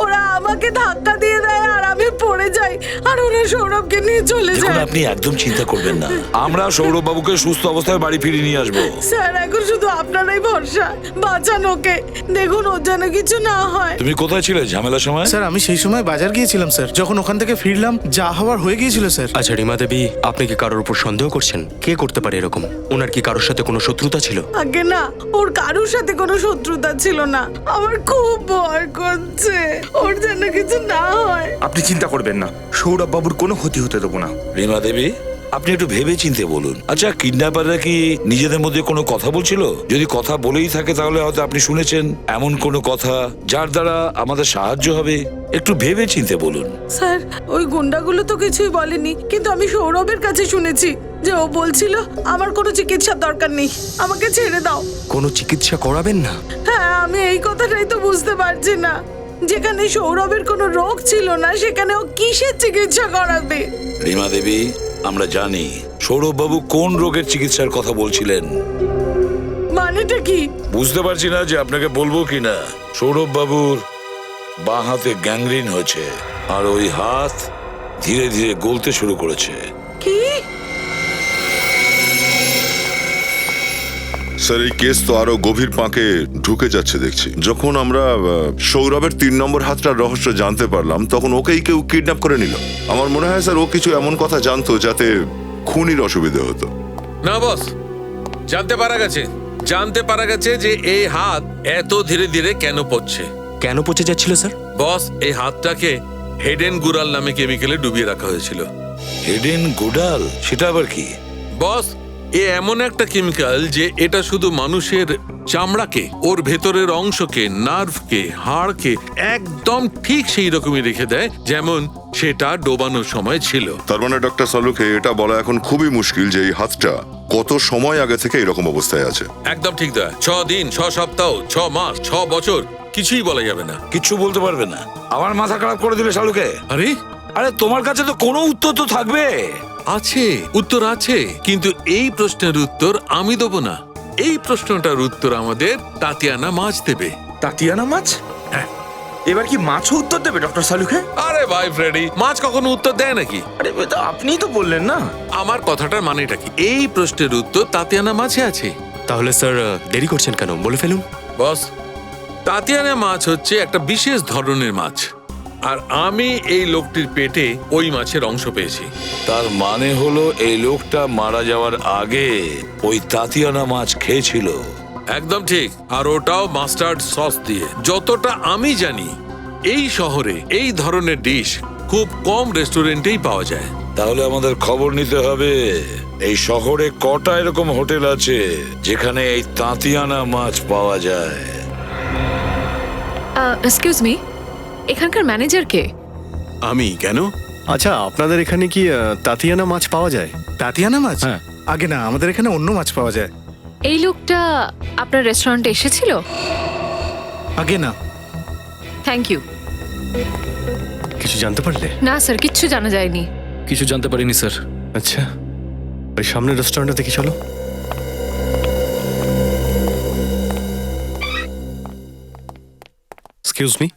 ওরা আমাকে ধাক্কা দিয়ে দেয় আর আমি পড়ে যাই, আর ওরা সৌরভকে নিয়ে চলে দেখুন, যায়। আপনি একদম চিন্তা করবেন না, আমরা সৌরভ বাবুকে সুস্থ অবস্থায় বাড়ি ফিরিয়ে নিয়ে আসবো। স্যার, এখন শুধু আপনারাই ভরসা, বাঁচান ওকে। দেখুন ওর যেন কিছু না হয়। তুমি কোথায় ছিলে ঝামেলার সময়? স্যার, আমি সেই সময় বাজার গিয়েছিলাম স্যার। যখন ওখান থেকে ফিরলাম যা হওয়ার হয়ে গিয়েছিল স্যার। আচ্ছা রিমা দেবী, আপনি কি কারোর উপর সন্দেহ করছেন? কে করতে পারে এরকম? ওনার কি কারোর সাথে কোনো শত্রুতা ছিল? আগে না, ওর কারোর সাথে কোনো শত্রুতা ছিল না। আমার খুব ভয় করছে, ওর যেন কিছু না হয়। আপনি চিন্তা করবেন না, সৌরভ বাবুর কোনো ক্ষতি হতে দেবো না। রিমা দেবী, আপনি একটু ভেবে চিন্তে বলুন। আচ্ছা, কিডন্যাপাররা কি নিজেদের মধ্যে কোনো কথা বলছিল? যদি কথা বলেই থাকে তাহলে হয়তো আপনি শুনেছেন এমন কোনো কথা যার দ্বারা আমাদের সাহায্য হবে। একটু ভেবে চিন্তে বলুন। স্যার, ওই গুন্ডাগুলো তো কিছুই বলেনি, কিন্তু আমি সৌরভের কাছে শুনেছি যে ও বলছিল আমার কোনো চিকিৎসার দরকার নেই, আমাকে ছেড়ে দাও। কোনো চিকিৎসা করাবেন না? হ্যাঁ, আমি এই কথাটাই তো বুঝতে পারছি না, যেখানে সৌরভের কোনো রোগ ছিল না সেখানে ও কিসের চিকিৎসা করাবে? রিমা দেবী, আমরা জানি সৌরভ বাবু কোন রোগের চিকিৎসার কথা বলছিলেন। মানেটা কি? বুঝতে পারছি না যে আপনাকে বলবো কিনা। সৌরভ বাবুর বাঁ হাতে গ্যাংগ্রিন হয়েছে আর ওই হাত ধীরে ধীরে গলতে শুরু করেছে। কি? স্যার এই কেস তো আরো গভীর পাঁকে ঢুকে যাচ্ছে দেখছি। যখন আমরা সৌরভের 3 নম্বর হাতটার রহস্য জানতে পারলাম তখন ওকেই কেউ কিডন্যাপ করে নিল। আমার মনে হয় স্যার ও কিছু এমন কথা জানতো যাতে খুনির অসুবিধা হতো। না বস, জানতে পারা গেছে যে এই হাত এত ধীরে ধীরে কেন পড়ছে। কেন পচে যাচ্ছিল স্যার? বস, এই হাতটাকে হেডেন গুরাল নামে কেমিক্যালে ডুবিয়ে রাখা হয়েছিল। হেডেন গুডাল, সেটা আবার কি? বস, এ এমন একটা কেমিক্যাল যে এটা শুধু মানুষের চামড়াকে, ওর ভেতরের অংশকে, নার্ভকে, হাড়কে একদম ঠিক সেই রকমই রেখে দেয় যেমন সেটা ডোবানোর সময় ছিল। তার মানে ডক্টর সালুকে এটা বলা এখন খুবই মুশকিল যে এই হাতটা কত সময় আগে থেকে এরকম অবস্থায় আছে। একদম ঠিক দা, 6 দিন, 6 সপ্তাহ, 6 মাস, 6 বছর, কিছুই বলা যাবে না। কিচ্ছু বলতে পারবে না। আমার মাথা খারাপ করে দিলে শালুকে। আরে আরে তোমার কাছে তো কোনো উত্তর তো থাকবে। আছে, উত্তর আছে, কিন্তু এই প্রশ্নের উত্তর আমি দেবো না। এই প্রশ্নটার উত্তর আমাদের তাতিয়ানা মাছ দেবে। তাতিয়ানা মাছ? হ্যাঁ। এবার কি মাছও উত্তর দেবে ডক্টর সালুকে? আরে ভাই ফ্রেডি, মাছ কখনো উত্তর দেয় নাকি? আরে আপনিই তো বললেন না। আমার কথাটার মানেটা কি? এই প্রশ্নের উত্তর তাতিয়ানা মাছে আছে। তাহলে স্যার দেরি করছেন কেন, বলে ফেলুন। বস, তাতিয়ানা মাছ হচ্ছে একটা বিশেষ ধরনের মাছ, আর আমি এই লোকটির পেটে ওই মাছের অংশ পেয়েছি। তার মানে হলো এই লোকটা মারা যাওয়ার আগে ওই তাতিয়ানা মাছ খেয়েছিল। একদম ঠিক, আর ওটাও মাস্টার্ড সস দিয়ে। যতটা আমি জানি এই শহরে এই ধরনের ডিশ খুব কম রেস্টুরেন্টেই পাওয়া যায়। তাহলে আমাদের খবর নিতে হবে এই শহরে কটা এরকম হোটেল আছে যেখানে এই তাতিয়ানা মাছ পাওয়া যায়। এক্সকিউজ মি, এখানকার ম্যানেজার কে? আমি কেন? আচ্ছা, আপনাদের এখানে কি তাতিয়ানা মাছ পাওয়া যায়? তাতিয়ানা মাছ? হ্যাঁ। আগে না, আমাদের এখানে অন্য মাছ পাওয়া যায়। এই লোকটা আপনার রেস্টুরেন্টে এসেছিল? আগে না। Thank you. কিছু জানতে পারলে? না স্যার, কিচ্ছু জানা যায়নি। কিছু জানতে পারিনি স্যার। আচ্ছা, ওই সামনের রেস্টুরেন্টটা দেখি চলো। Excuse me.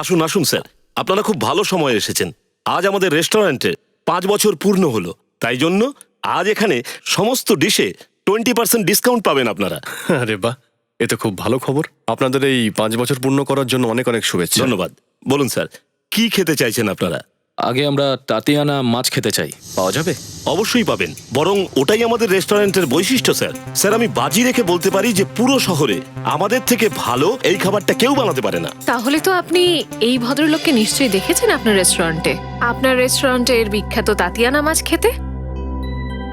আসুন আসুন স্যার, আপনারা খুব ভালো সময় এসেছেন। আজ আমাদের রেস্টুরেন্টে 5 বছর পূর্ণ হলো, তাই জন্য আজ এখানে সমস্ত ডিশে 20% ডিসকাউন্ট পাবেন আপনারা। আরে বাহ, এ তো খুব ভালো খবর। আপনাদের এই 5 বছর পূর্ণ করার জন্য অনেক অনেক শুভেচ্ছা। ধন্যবাদ। বলুন স্যার, কি খেতে চাইছেন আপনারা? আগে আমরা তাতিয়ানা মাছ খেতে চাই, পাওয়া যাবে? অবশ্যই পাবেন, বরং ওটাই আমাদের রেস্টুরেন্টের বৈশিষ্ট্য স্যার। স্যার, আমি বাজি রেখে বলতে পারি যে পুরো শহরে আমাদের থেকে ভালো এই খাবারটা কেউ বানাতে পারে না। তাহলে তো আপনি এই ভদ্রলোককে নিশ্চয়ই দেখেছেন আপনার রেস্টুরেন্টে। আপনার রেস্টুরেন্টের বিখ্যাত তাতিয়ানা মাছ খেতে?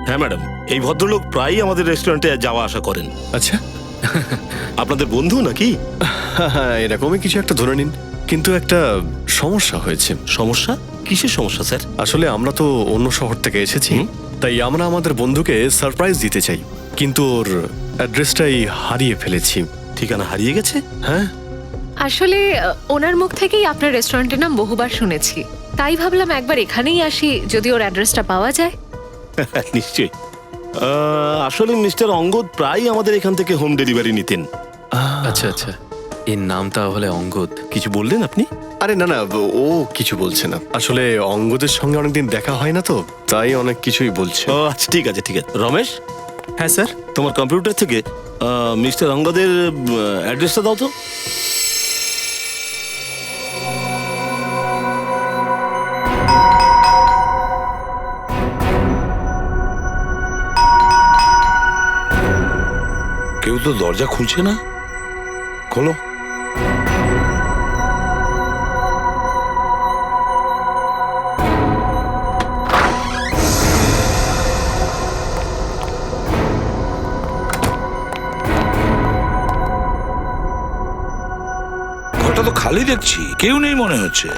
হ্যাঁ ম্যাডাম, এই ভদ্রলোক প্রায়ই আমাদের রেস্টুরেন্টে যাওয়া আসা করেন। আচ্ছা, আপনাদের বন্ধু নাকি? হ্যাঁ, এরকমই কিছু একটা ধরে নিন। কিন্তু একটা সমস্যা হয়েছে। সমস্যা? কিসের সমস্যা স্যার? আসলে আমরা তো অন্য শহর থেকে এসেছি, তাই আমরা আমাদের বন্ধুকে সারপ্রাইজ দিতে চাই, কিন্তু ওর অ্যাড্রেসটাই হারিয়ে ফেলেছি। ঠিকানা হারিয়ে গেছে? হ্যাঁ। আসলে ওনার মুখ থেকেই আপনার রেস্টুরেন্টের নাম বহুবার শুনেছি, তাই ভাবলাম একবার এখানেই আসি, যদি ওর অ্যাড্রেসটা পাওয়া যায়। নিশ্চয়ই। আসলে মিস্টার অঙ্গদ প্রায়ই আমাদের এখান থেকে হোম ডেলিভারি নিতেন। আচ্ছা আচ্ছা, এর নাম তাহলে অঙ্গদ। কিছু বললেন আপনি? আরে না না, ও কিছু বলছে না। আসলে অঙ্গদের সঙ্গে অনেকদিন দেখা হয় না তো, তাই অনেক কিছুই বলছে। ও আচ্ছা, ঠিক আছে ঠিক আছে। রমেশ? হ্যাঁ স্যার। তোমার কম্পিউটার থেকে মিস্টার অঙ্গদের অ্যাড্রেসটা দাও তো। কেউ তো দরজা খুলছে না। খোলো। ঘরটা তো খালি দেখছি, কেউ নেই মনে হচ্ছে।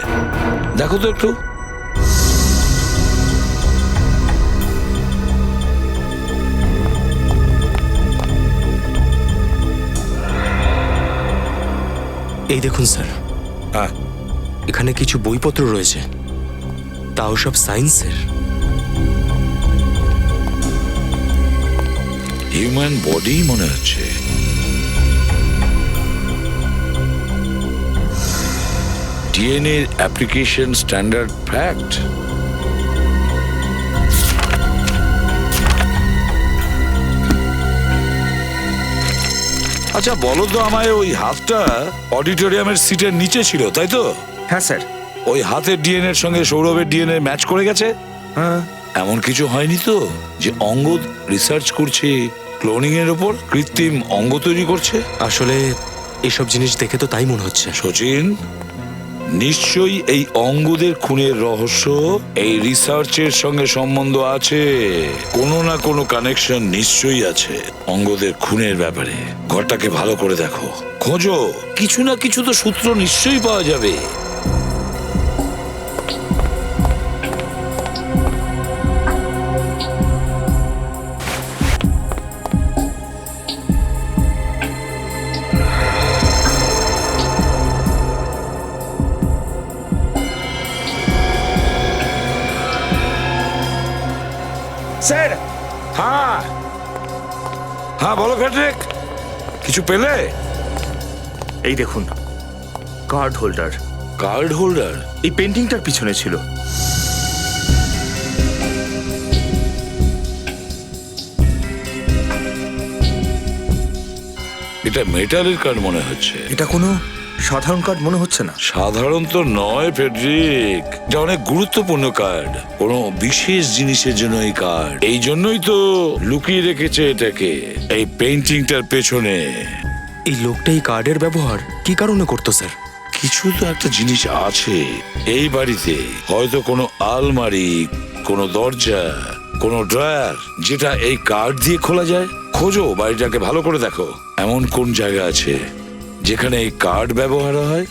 দেখো তো একটু। এই দেখুন স্যার, হ্যাঁ, এখানে কিছু বইপত্র রয়েছে, তাও সব সায়েন্সের। হিউম্যান বডি মনে হচ্ছে। DNA application standard fact. আচ্ছা বলো তো আমায়, ওই হাতটা অডিটোরিয়ামের সিটের নিচে ছিল তাই তো? হ্যাঁ স্যার। ওই হাতের ডিএনএ এর সঙ্গে সৌরভের ডিএনএ ম্যাচ করে গেছে? হ্যাঁ। এমন কিছু হয়নি তো যে অঙ্গদ রিসার্চ করছে ক্লোনিং এর উপর, কৃত্রিম অঙ্গ তৈরি করছে? আসলে এসব জিনিস দেখে তো তাই মনে হচ্ছে। সচিন, নিশ্চয়ই এই অঙ্গদের খুনের রহস্য এই রিসার্চের সঙ্গে সম্বন্ধ আছে। কোনো না কোনো কানেকশন নিশ্চয়ই আছে অঙ্গদের খুনের ব্যাপারে। ঘরটাকে ভালো করে দেখো, খোঁজো, কিছু না কিছু তো সূত্র নিশ্চয়ই পাওয়া যাবে। স্যার। হ্যাঁ হ্যাঁ, বলো ফ্যাডরিক, কিছু পেলে? এই দেখুন, কার্ড হোল্ডার। Card holder? এই পেন্টিংটার পিছনে ছিল। এটা মেটালের কার্ড মনে হচ্ছে। এটা কোনো সাধারণ কার্ড মনে হচ্ছে না। সাধারণ তো নয় ফেডরিক, এটা অনেক গুরুত্বপূর্ণ কার্ড, কোনো বিশেষ জিনিসের জন্য এই কার্ড। এই জন্যই তো লুকিয়ে রেখেছে এটাকে এই পেইন্টিংটার পেছনে। এই লোকটা এই কার্ডের ব্যবহার কি কারণে করতো স্যার? কিছু তো একটা জিনিস আছে এই বাড়িতে, হয়তো কোনো আলমারি, কোনো দরজা, কোনো ড্রয়ার, যেটা এই কার্ড দিয়ে খোলা যায়। খোঁজো, বাড়িটাকে ভালো করে দেখো, এমন কোন জায়গা আছে যেখানে এই কার্ড ব্যবহার হয়।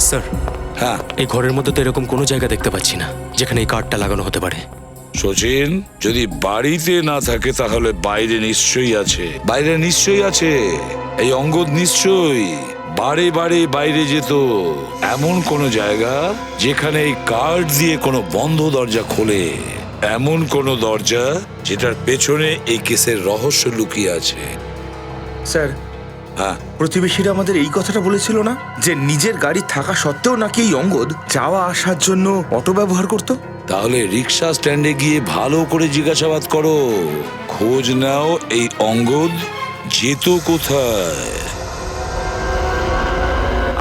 স্যার, হ্যাঁ, এই ঘরের মধ্যে তো এরকম কোনো জায়গা দেখতে পাচ্ছি না যেখানে এই কার্ডটা লাগানো হতে পারে। সচিন, যদি বাড়িতে না থাকে তাহলে বাইরে নিশ্চয়ই আছে। বাইরে নিশ্চয়ই আছে। এই অঙ্গদ নিশ্চয়ই বারে বারে বাইরে যেত। এমন কোন জায়গা যেখানে এই কার্ড দিয়ে কোনো বন্ধ দরজা খোলে, এমন কোন দরজা যেটার পেছনে এই কেসের রহস্য লুকিয়ে আছে। স্যার, হ্যাঁ, প্রতিবেশীরা আমাদের এই কথাটা বলেছিল না যে নিজের গাড়ি থাকা সত্ত্বেও নাকি এই অঙ্গদ যাওয়া আসার জন্য অটো ব্যবহার করত? তাহলে রিক্সা স্ট্যান্ডে গিয়ে ভালো করে জিজ্ঞাসাবাদ করো, খোঁজ নাও এই অঙ্গদ যেত কোথায়।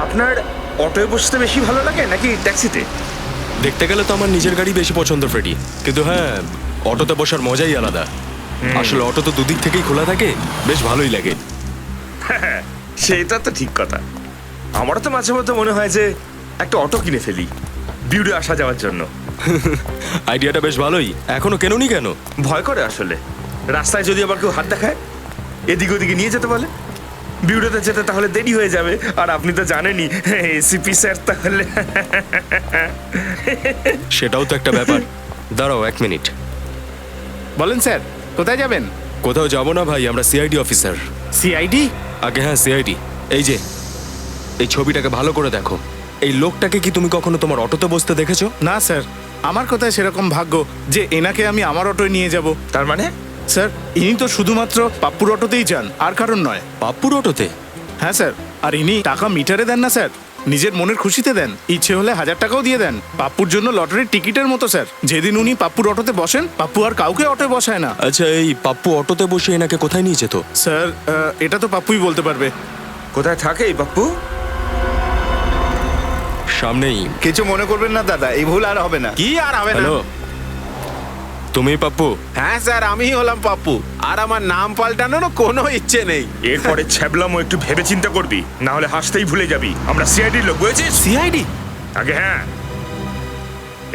আপনার অটোয় বসতে বেশি ভালো লাগে নাকি ট্যাক্সিতে? দেখতে গেলে তো আমার নিজের গাড়ি বেশি পছন্দ ফ্রেডি, কিন্তু হ্যাঁ, অটোতে বসার মজাই আলাদা। আসলে অটো তো দুদিক থেকেই খোলা থাকে, বেশ ভালোই লাগে। সেটা তো ঠিক কথা। আমারও তো মাঝে মধ্যে মনে হয় যে একটা অটো কিনে ফেলি বিউরে আসা যাওয়ার জন্য। আইডিয়াটা বেশ ভালোই। এখনো কেননি কেন? ভয় করে আসলে, রাস্তায় যদি আবার কেউ হাত দেখায়, এদিক ওদিকে নিয়ে যেতে বলে। বিউরোতে যেতে তাহলে দেরি হয়ে যাবে, আর আপনি তো জানেনই এসিপি স্যার। তাহলে সেটাও তো একটা ব্যাপার। দাঁড়াও 1 মিনিট। বলেন স্যার, কোথায় যাবেন? কোথাও যাবো না ভাই, আমরা সিআইডি অফিসার। সিআইডি? আগে হ্যাঁ, সিআইডি। এই যে এই ছবিটাকে ভালো করে দেখো। এই লোকটাকে কি তুমি কখনো তোমার অটোতে বসতে দেখেছো? না স্যার, আমার কোথায় সেরকম ভাগ্য যে এনাকে আমি আমার অটোয় নিয়ে যাব। তার মানে? স্যার, ইনি তো শুধুমাত্র পাপ্পুর অটোতেই যান, আর কারণ নয়। পাপ্পুর অটোতে? হ্যাঁ স্যার, আর ইনি টাকা মিটারে দেন না স্যার, নিজের মনের খুশিতে দেন। ইচ্ছে হলে 1000 টাকাও দিয়ে দেন। পাপ্পুর জন্য লটারির টিকিটের মতো স্যার। যেদিন উনি পাপ্পুর অটোতে বসেন, পাপ্পু আর কাউকে অটোয় বসায় না। আচ্ছা, এই পাপ্পু অটোতে বসে এনাকে কোথায় নিয়ে যেত? স্যার, এটা তো পাপ্পুই বলতে পারবে। কোথায় থাকে এই পাপ্পু? সামনেই। কিছু মনে করবেন না দাদা, এই ভুল আর হবে না। কি আর হবে না? হ্যালো, তুমি পাপ্পু? হ্যাঁ স্যার, আমিই হলাম পাপ্পু, আর আমার নাম পাল্টানোর কোনো ইচ্ছে নেই। এরপরে ছ্যাবলামো একটু ভেবে চিন্তা করবি, না হলে হাসতেই ভুলে যাবি। আমরা সিআইডির লোক, বুঝেছিস? সিআইডি? আগে হ্যাঁ,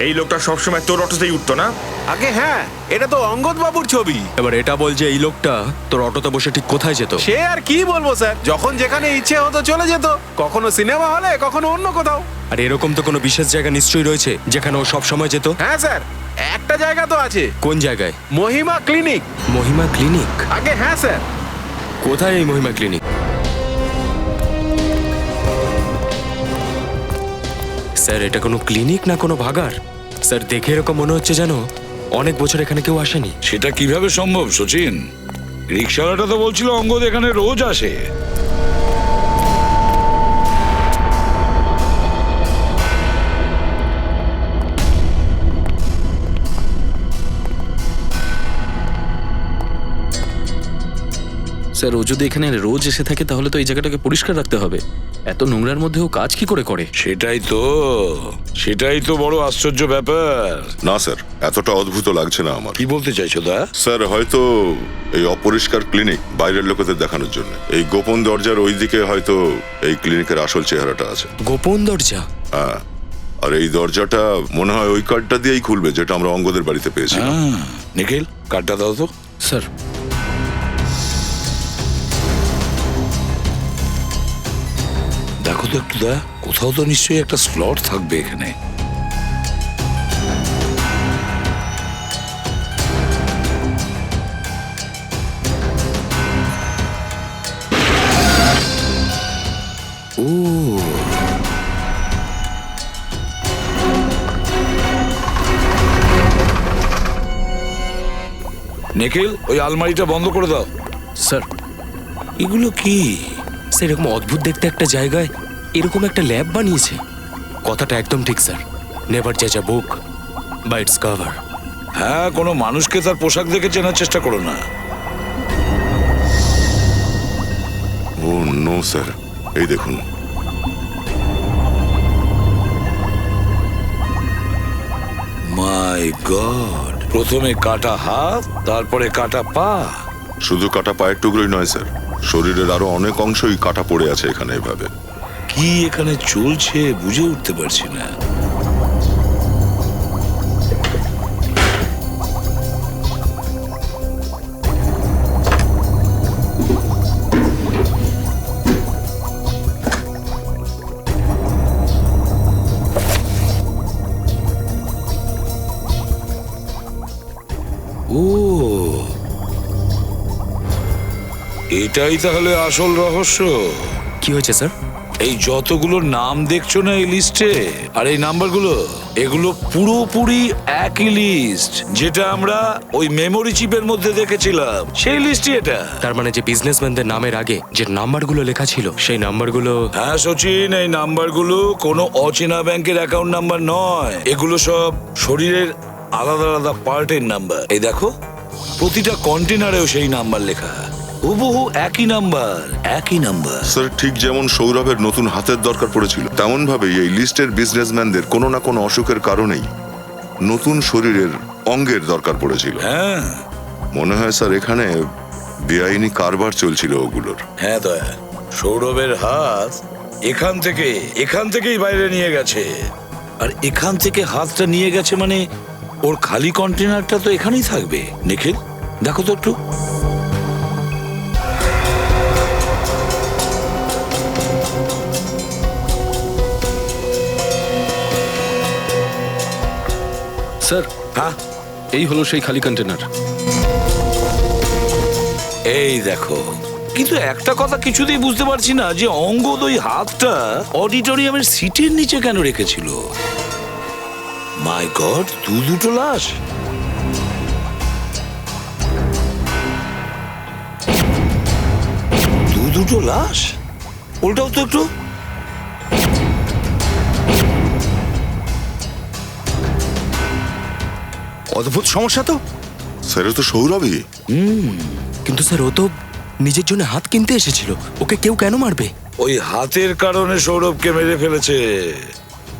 এই লোকটা সবসময় তোর অটোতেই উঠতো না? আগে হ্যাঁ, এটা তো অঙ্গদ বাবুর ছবি। এবার এটা বল যে এই লোকটা তোর অটোতে বসে ঠিক কোথায় যেত? সে আর কি বলবো স্যার, যখন যেখানে ইচ্ছে হতো চলে যেত, কখনো সিনেমা হলে, কখনো অন্য কোথাও। আর এরকম তো কোনো বিশেষ জায়গা নিশ্চয়ই রয়েছে যেখানে ও সব সময় যেত। হ্যাঁ স্যার, একটা জায়গা তো আছে। কোন জায়গায়? মহিমা ক্লিনিক। মহিমা ক্লিনিক? আগে হ্যাঁ স্যার। কোথায় এই মহিমা ক্লিনিক? স্যার, এটা কোনো ক্লিনিক না কোনো ভাগার? স্যার, দেখে এরকম মনে হচ্ছে যেন অনেক বছর এখানে কেউ আসেনি। সেটা কিভাবে সম্ভব সচিন? রিক্সাওয়ালাটা তো বলছিল অঙ্গদ এখানে রোজ আসে। স্যার ও যদি এখানে রোজ এসে থাকে তাহলে তো এই জায়গাটাকে পরিষ্কার রাখতে হবে। এত নোংরার মধ্যে ও কাজ কি করে করে? সেটাই তো বড় আশ্চর্য ব্যাপার। না স্যার, এতটা অদ্ভুত লাগছে না আমার। কি বলতে চাইছো দা? স্যার হয়তো এই অপরিষ্কার ক্লিনিক বাইরের লোকেদের দেখানোর জন্য। এই গোপন দরজার ওইদিকে হয়তো এই ক্লিনিকের আসল চেহারাটা আছে। গোপন দরজা? হ্যাঁ, আর এই দরজাটা মনে হয় ওই কার্ডটা দিয়েই খুলবে যেটা আমরা অঙ্গদের বাড়িতে পেয়েছি। নিখিল, কার্ডটা দাও তো। স্যার দেখো তো একটু দা, কোথাও তো নিশ্চয়ই একটা স্লট থাকবে এখানে। ও, নিখিল ওই আলমারিটা বন্ধ করে দাও। স্যার এগুলো কি? স্যার এরকম অদ্ভুত দেখতে একটা জায়গায় এরকম একটা ল্যাব বানিয়েছে। কথাটা একদম ঠিক স্যার। নেভার জাজ আ বুক বাই ইটস কভার। হ্যাঁ, কোনো মানুষকে তার পোশাক দেখে চেনার চেষ্টা করো না। ও নো স্যার, এই দেখুন। মাই গড, প্রথমে কাটা হাত, তারপরে কাটা পা। শুধু কাটা পায়ের টুকরোই নয় স্যার, শরীরের আরো অনেক অংশই কাটা পড়ে আছে এখানে এভাবে। কি এখানে চলছে বুঝে উঠতে পারছি না। ও, এটাই তাহলে আসল রহস্য। কি হয়েছে স্যার? এই যতগুলো নাম দেখছো না এই লিস্টে, আর এই নাম্বারগুলো, এগুলো পুরোপুরি একই লিস্ট যেটা আমরা ওই মেমোরি চিপের মধ্যে দেখেছিলাম, সেই লিস্টই এটা। তার মানে যে বিজনেসম্যানদের নামের আগে যে নাম্বারগুলো লেখা ছিল সেই নাম্বারগুলো। হ্যাঁ সচিন, এই নাম্বারগুলো কোনো অচেনা ব্যাংকের অ্যাকাউন্ট নাম্বার নয়, এগুলো সব শরীরের আলাদা আলাদা পার্টের নাম্বার। এই দেখো, প্রতিটা কন্টেনারেও সেই নাম্বার লেখা, হুবহু একই নাম্বার, একই নাম্বার। স্যার ঠিক যেমন সৌরভের নতুন হাতের দরকার পড়েছিল, তেমন ভাবে এই লিস্টের বিজনেসম্যানদের কোনো না কোনো অসুখের কারণেই নতুন শরীরের অঙ্গের দরকার পড়েছিল। হ্যাঁ, মনে হয় স্যার এখানে বেআইনি কারবার চলছিল ওগুলোর। হ্যাঁ দয়া, সৌরভের হাত এখান থেকেই বাইরে নিয়ে গেছে, আর এখান থেকে হাতটা নিয়ে গেছে মানে ওর খালি কন্টেনারটা তো এখানেই থাকবে। নিখিল দেখো তো একটু। স্যার, হ্যাঁ এই হলো সেই খালি কন্টেনার। এই দেখো, কিন্তু একটা কথা কিছুতেই বুঝতে পারছি না যে অঙ্গদ ওই হাতটা অডিটোরিয়ামের সিটের নিচে কেন রেখেছিল। মাই গড, দুটো লাশ। দুটো লাশ, ওটাও তো একটু। অদ্ভুত সমস্যা তো। স্যার তো সৌরভই। কিন্তু স্যার ও তো নিজের জন্য হাত কিনতে এসেছিল, ওকে কেউ কেন মারবে? ওই হাতের কারণে সৌরভকে মেরে ফেলেছে।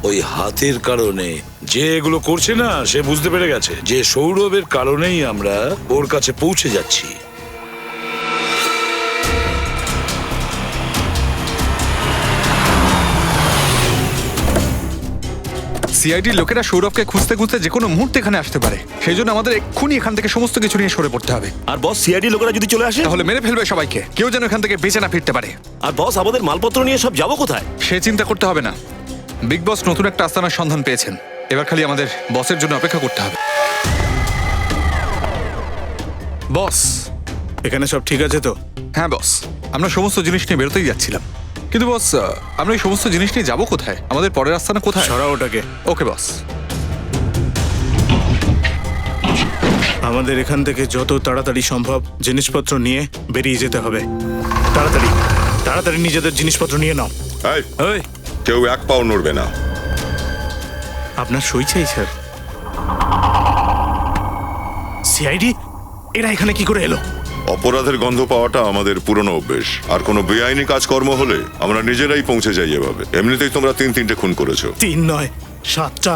ওই হাতের কারণে যে এগুলো করছে না, সে বুঝতে পেরে গেছে যে সৌরভের কারণেই আমরা ওর কাছে পৌঁছে যাচ্ছি। সিআইডির লোকেরা সৌরভকে খুঁজতে খুঁজতে যে কোনো মুহূর্তে এখানে আসতে পারে, সেই জন্য আমাদের এক্ষুনি এখান থেকে সমস্ত কিছু নিয়ে সরে পড়তে হবে। আর বস, সিআইডি লোকেরা যদি চলে আসে তাহলে মেরে ফেলবে সবাইকে, কেউ যেন এখান থেকে বেঁচে না ফিরতে পারে। আর বস, আমাদের মালপত্র নিয়ে সব যাবো কোথায়? সে চিন্তা করতে হবে না, বিগ বস নতুন একটা আস্তানার সন্ধান পেয়েছেন। এবার খালি আমাদের বসের জন্য অপেক্ষা করতে হবে। বস, এখানে সব ঠিক আছে তো? হ্যাঁ বস, আমরা সমস্ত জিনিস নিয়ে বেরোতেই যাচ্ছিলাম, কিন্তু বস আমরা এই সমস্ত জিনিস নিয়ে যাবো কোথায়? আমাদের পরের আস্তানা কোথায়? সরা ওটাকে। ওকে বস। আমাদের এখান থেকে যত তাড়াতাড়ি সম্ভব জিনিসপত্র নিয়ে বেরিয়ে যেতে হবে। তাড়াতাড়ি তাড়াতাড়ি নিজেদের জিনিসপত্র নিয়ে নাও। এই, কেউ এক পাও নড়বে না। আপনার সই চাই স্যার। সিআইডি এরা এখানে কি করে এলো? অপরাধের গন্ধ পাওয়াটা আমাদের পুরনো অভ্যেস। আর কোনো বেআইনি কাজকর্ম হলে আমরা নিজেরাই পৌঁছে যাই এভাবে। এমনিতেই তোমরা 3-3টে খুন করেছো। 3 নয় 7টা।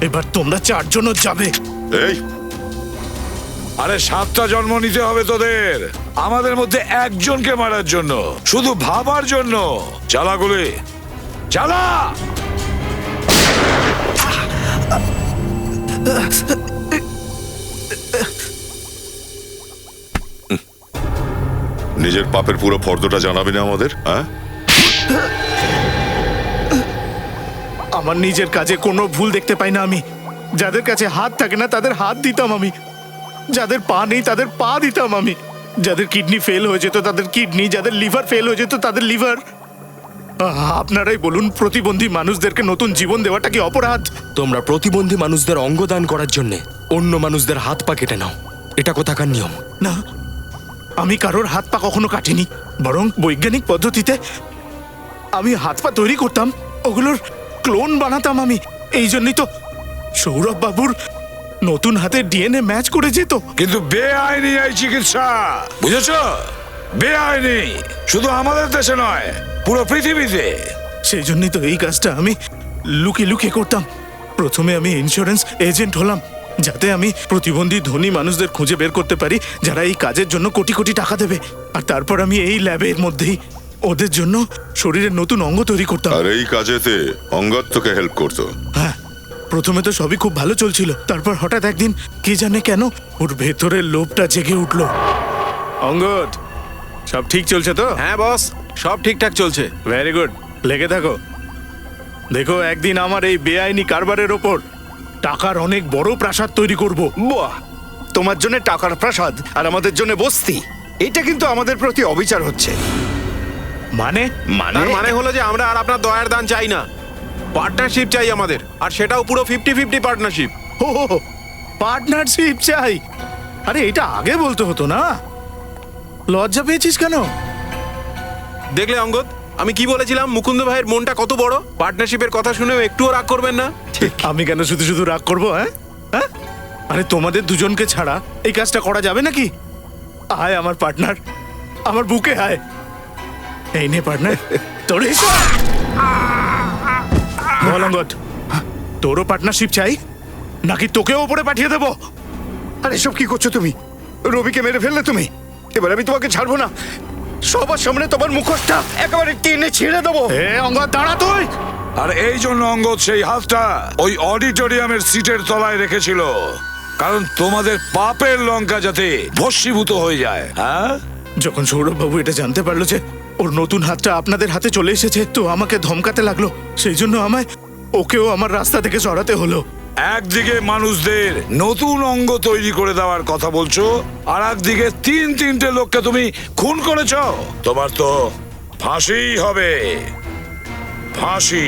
এবার তোমরা 4 জনও যাবে। এই, আরে 7টা জন্ম নিতে হবে তোদের আমাদের মধ্যে একজনকে মারার জন্য, শুধু ভাবার জন্য। চালা গুলি, চালা। নিজের পাপের পুরো ফর্দটা জানাবি না আমাদের, হ্যাঁ? আমার নিজের কাজে কোনো ভুল দেখতে পাই না আমি। যাদের কাছে হাত থাকে না তাদের হাত দিতাম আমি, যাদের পা নেই তাদের পা দিতাম আমি, যাদের কিডনি ফেল হয়ে যেত তাদের কিডনি, যাদের লিভার ফেল হয়ে যেত তাদের লিভার। আপনারাই বলুন, প্রতিবন্ধী মানুষদেরকে নতুন জীবন দেওয়াটা কি অপরাধ? তোমরা প্রতিবন্ধী মানুষদের অঙ্গদান করার জন্য অন্য মানুষদের হাত পা কেটে নাও, এটা কোথাকার নিয়ম? না, আমি কারোর হাত পা কখনো কাটিনি। বরং বৈজ্ঞানিক পদ্ধতিতে আমি হাত পা তৈরি করতাম, ওগুলোর ক্লোন বানাতাম আমি। এই জন্যই তো সৌরভ বাবুর নতুন হাতে ডিএনএ ম্যাচ করে যেত। কিন্তু বেআইনি এই চিকিৎসা, বুঝেছো? বেআইনি শুধু আমাদের দেশে নয়, পুরো পৃথিবীতে। সেই জন্যই তো এই কাজটা আমি লুকিয়ে লুকিয়ে করতাম। প্রথমে আমি ইন্স্যুরেন্স এজেন্ট হলাম, যাতে আমি প্রতিবন্ধী ধনী মানুষদের খুঁজে বের করতে পারি যারা এই কাজের জন্য কোটি কোটি টাকা দেবে। আর তারপর আমি এই ল্যাবের মধ্যেই ওদের জন্য শরীরের নতুন অঙ্গ তৈরি করতাম। আর এই কাজেতে অঙ্গদ তোকে হেল্প করতো। হ্যাঁ, প্রথমে তো সবই খুব ভালো চলছিল। তারপর হঠাৎ একদিন কি জানে কেন ওর ভেতরের লোভটা জেগে উঠলো। অঙ্গদ, সব ঠিক চলছে তো? হ্যাঁ বস, সব ঠিকঠাক চলছে। ভেরি গুড, লেগে থাকো। দেখো, একদিন আমার এই বেআইনি কারবারের ওপর টাকার অনেক বড় প্রাসাদ তৈরি করব। বাহ, তোমার জন্য টাকার প্রাসাদ আর আমাদের জন্য বস্তি, এটা কিন্তু আমাদের প্রতি অবিচার হচ্ছে। মানে তার মানে হলো যে আমরা আর আপনার দয়ার দান চাই না, পার্টনারশিপ চাই আমাদের, আর সেটাও পুরো 50-50 পার্টনারশিপ। ও, পার্টনারশিপ চাই? আরে এটা আগে বলতে হতো না। লজ্জা পেয়েছিস কেন? দেখলে অঙ্গদ, আমি কি বলেছিলাম? মুকুন্দ ভাইয়ের মনটা কত বড়। পার্টনারশিপের কথা শুনেও একটুও রাগ করবেন না। আমি কেন শুধু শুধু রাগ করবো? হ্যাঁ হ্যাঁ, আরে তোমাদের দুজনকে ছাড়া এই কাজটা করা যাবে নাকি? আয় আমার পার্টনার, আমার বুকে আয়। এই নে পার্টনার, তোর বল অঙ্গদ, তোরও পার্টনারশিপ চাই নাকি তোকেও ওপরে পাঠিয়ে দেবো? আরে এসব কি করছো তুমি? রবিকে মেরে ফেললে তুমি, এবার আমি তোমাকে ছাড়বো না। সবার সামনে তোমার মুখোশটা একেবারে টেনে ছিঁড়ে দেবো। এ অঙ্গদ, দাঁড়া তুই। আর এই জন্য অঙ্গদ সেই হাতটা ওই অডিটোরিয়ামের সিটের তলায় রেখেছিল, কারণ তোমাদের পাপের লঙ্কা যাতে ভস্মীভূত হয়ে যায়। হ্যাঁ, যখন সৌরভ বাবু এটা জানতে পারলো যে ওর নতুন হাতটা আপনাদের হাতে চলে এসেছে, তো আমাকে ধমকাতে লাগলো। সেই জন্য আমায় ওকেও আমার রাস্তা থেকে সরাতে হলো। একদিকে মানুষদের নতুন অঙ্গ তৈরি করে দেওয়ার কথা বলছো, আর একদিকে 3-3টে লোককে তুমি খুন করেছ। তোমার তো ফাঁসিই হবে, ফাঁসি।